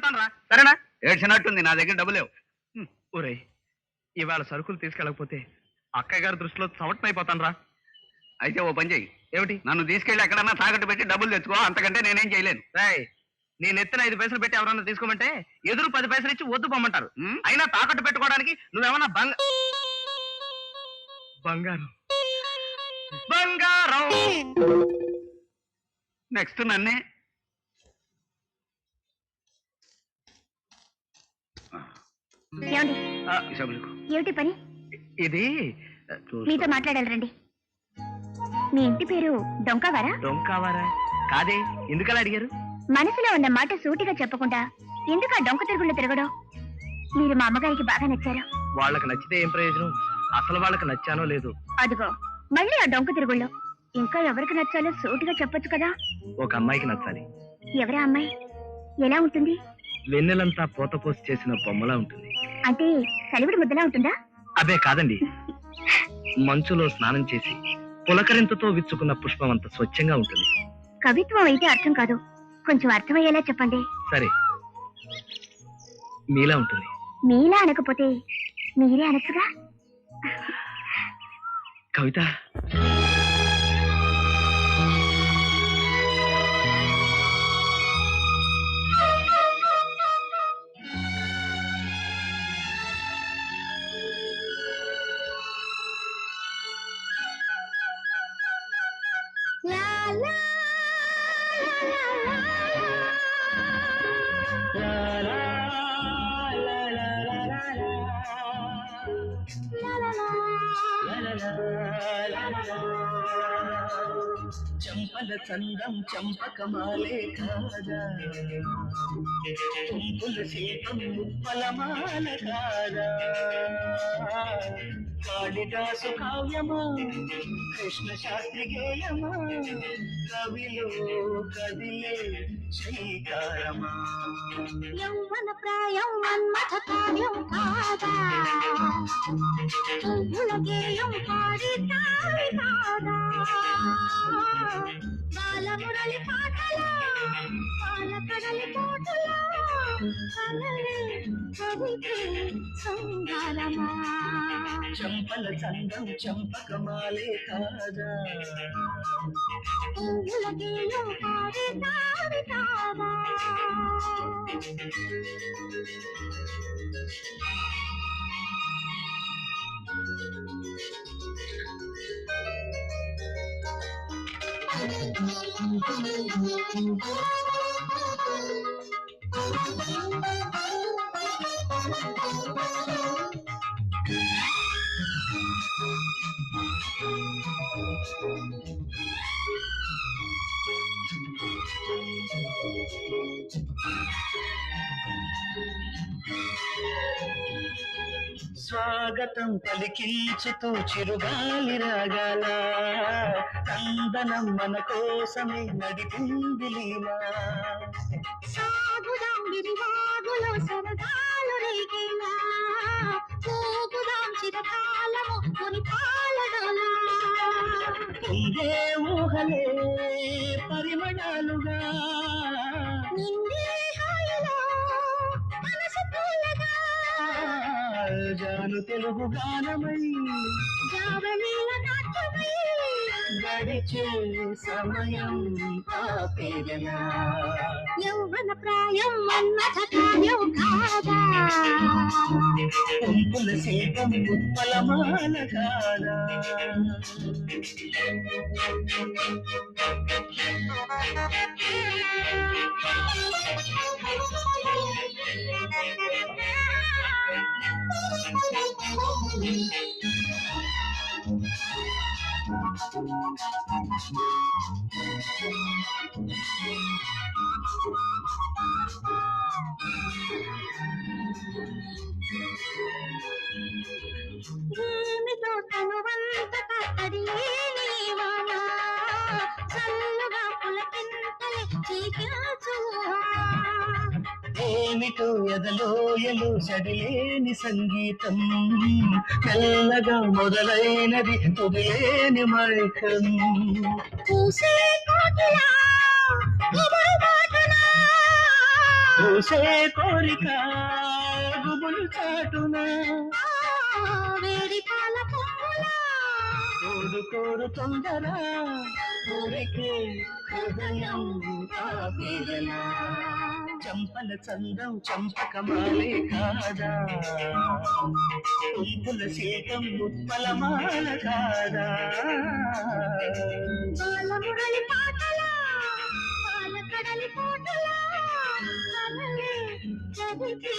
తీసుకెళ్తాను రా, సరేనా? ఏడ్చినట్టుంది, నా దగ్గర డబ్బు లేవు. ఒరే, ఇవాళ సరుకులు తీసుకెళ్ళకపోతే అక్కయ్య గారి దృష్టిలో చవటనైపోతాను రా. అయితే ఓ పని చెయ్యి, ఏమిటి? నన్ను తీసుకెళ్ళి ఎక్కడన్నా తాకట్టు పెట్టి డబ్బులు తెచ్చుకో, అంతకంటే నేనేం చేయలేను. రాయ్, నేను ఎత్తిన 5 పైసలు పెట్టి ఎవరన్నా తీసుకోమంటే ఎదురు 10 పైసలు ఇచ్చి వద్దు పొమ్మంటారు. అయినా తాకట్టు పెట్టుకోవడానికి నువ్వేమన్నా బంగారం బంగారం నెక్స్ట్ నన్నే. ఏమిటి పని? ఇది మీతో మాట్లాడాలి రండి. మీ ఇంటి పేరు డొంకావారా? డొంకావారా కాదే, ఎందుకలా అడిగారు? మనసులో ఉన్న మాట సూటిగా చెప్పకుండా ఎందుకు ఆ డొంక తిరుగుళ్ళు తిరగడం? మీరు మా అమ్మగారికి బాగా నచ్చారు. వాళ్ళకి నచ్చితే ఏం ప్రయోజనం? అసలు వాళ్ళకి నచ్చానో లేదు. అదిగో మళ్ళీ ఆ డొంక తిరుగుళ్ళు. ఇంకా ఎవరికి నచ్చాలో సూటిగా చెప్పొచ్చు కదా. ఒక అమ్మాయికి నచ్చాలి. ఎవరా అమ్మాయి? ఎలా ఉంటుంది? వెన్నెలంతా పోత పోసి చేసిన బొమ్మలా ఉంటుంది. అంటే సలివిడి ముద్దలా ఉంటుందా? అదే కాదండి, మంచులో స్నానం చేసి పులకరింతతో విచ్చుకున్న పుష్పం అంత స్వచ్ఛంగా ఉంటుంది. కవిత్వం అయితే అర్థం కాదు, కొంచెం అర్థమయ్యేలా చెప్పండి. సరే, మీలా ఉంటుంది. మీలా అనకపోతే మీరే అనొచ్చుగా. కవిత, చంపల చందం చంపకమాలే కాదా, తుంపుల శిల్పం ముప్పలమాల కాదా, కాళిదాసు కావ్యమా కృష్ణ శాస్త్రి గేయమా, కవిలో కదిలే శ్రీకారమా, యౌవన ప్రాయం మన్మథ కావ్యం కాదా, పువ్వుల గేయం పాడి తావి కాదా, బాలమురళి పాటలా పాలకడలి కోటలా కలలే కవితే సంగారమా, చంపల చందం చంపకమాలే కాదా, పువ్వుల గేయం పాడి తావి కాదా. స్వాగతం పలికించుతూ చిరుగాలి రాగాల, కందనం మన కోసమే నడిపింది లీలా, సాగుదాం విరివాగులో సరదాలు రేగేలా, పోగుదాం చిరకాలము కొని పాలడలా, పొంగే ఊహలే పరిమళాలుగా, నిండే హాయిలో మనసు పూలగా, జాను తెలుగు గానమై జావళీల నాట్యమై గడిచే సమయం ఆపేదనా, యౌవన ప్రాయం మన్మథ కావ్యం కాదా, తుంపుల శిల్పం ఉత్పలమాల కాదా, భూమితో తనువంత కట్టడిలేనివానా, చల్లుగా పులకింతలే చీకించువా, ఏమిటో ఎదలోయలు సడిలేని సంగీతం, మెల్లగా మొదలైనది తుదిలేని మైకం, పూసే కోకిలా ఎదురు బాటునా, పూసే కోరిక గుబులు చాటున వేడి పాల కోరు కోరు తొందర కోరికే హృదయం ఆవేదన చంపల చందం చంపకమాలే కాదా కుంకుల శీతం ముప్పలమాల కాదా బాలమురళి పాటల పాలకడలి కోటల కలలే చదివి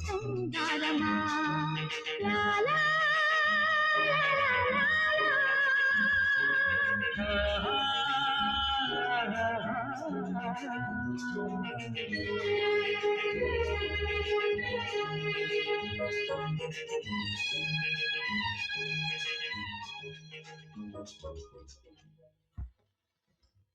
సుందరమా లాలా ఆ